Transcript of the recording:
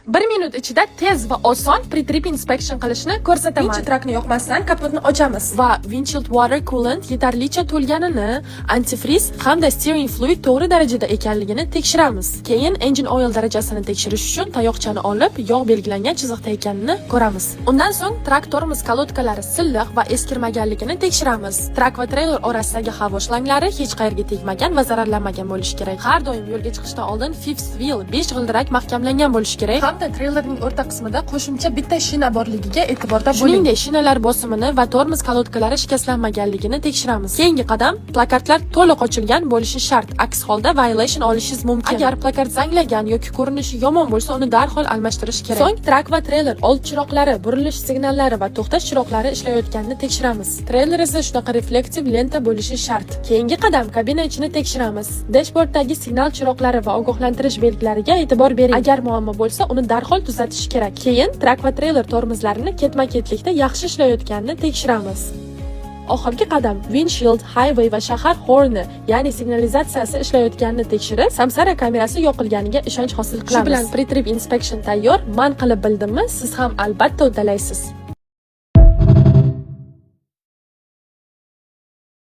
1 minut ichida tez va oson pre-trip inspection qilishni ko'rsataman. Birinchi trakni yoqmasdan kapotni ochamiz va windshield water coolant yetarlicha to'lganini, antifriz hamda steering fluid to'g'ri darajada ekanligini tekshiramiz. Keyin engine oil darajasini tekshirish uchun tayoqchani olib, yog' belgilangan chiziqda ekanini ko'ramiz. Undan so'ng trak tormoz kolodkalari silliq va eskirmaganligini tekshiramiz. Trak va treyler orasidagi havo shlanglari hech qayerga tegmagan va zararlanmagan bo'lishi kerak. Har doim yo'lga chiqishdan oldin fifth wheel 5 g'ildirak mahkamlangan bo'lishi kerak. Hamda treylerning o'rta qismida qo'shimcha bitta shina borligiga e'tiborda bo'ling. Shuningdek, shinalar bosimini va tormoz kolodkalari shikastlanmaganligini tekshiramiz. Keyingi qadam, plakatlar to'liq ochilgan bo'lishi shart. Aks holda violation olishingiz mumkin. Agar plakat zanglagan yoki ko'rinishi yomon bo'lsa, uni darhol almashtirish kerak. So'ng trak va treyler old chiroqlari, burilish signallari va to'xtash chiroqlari ishlayotganini tekshiramiz. Treyler esa shunaqa reflektiv lenta bo'lishi shart. Keyingi qadam, kabina ichini tekshiramiz. Dashborddagi signal chiroqlari va ogohlantirish belgilariga e'tibor bering. Agar muammo bo'lsa, uni darhol tuzatish kerak. Keyin trak va treyler tormozlarini ketma-ketlikda yaxshi ishlayotganini tekshiramiz. Oxirgi qadam, windshield, highway va shahar horni, ya'ni signalizatsiyasi ishlayotganini tekshirib, samsara kamerasi yoqilganiga ishonch hosil qilamiz. Shu bilan pre-trip inspection tayyor. Man qilib bildimmi? Siz ham albatta uddalaysiz.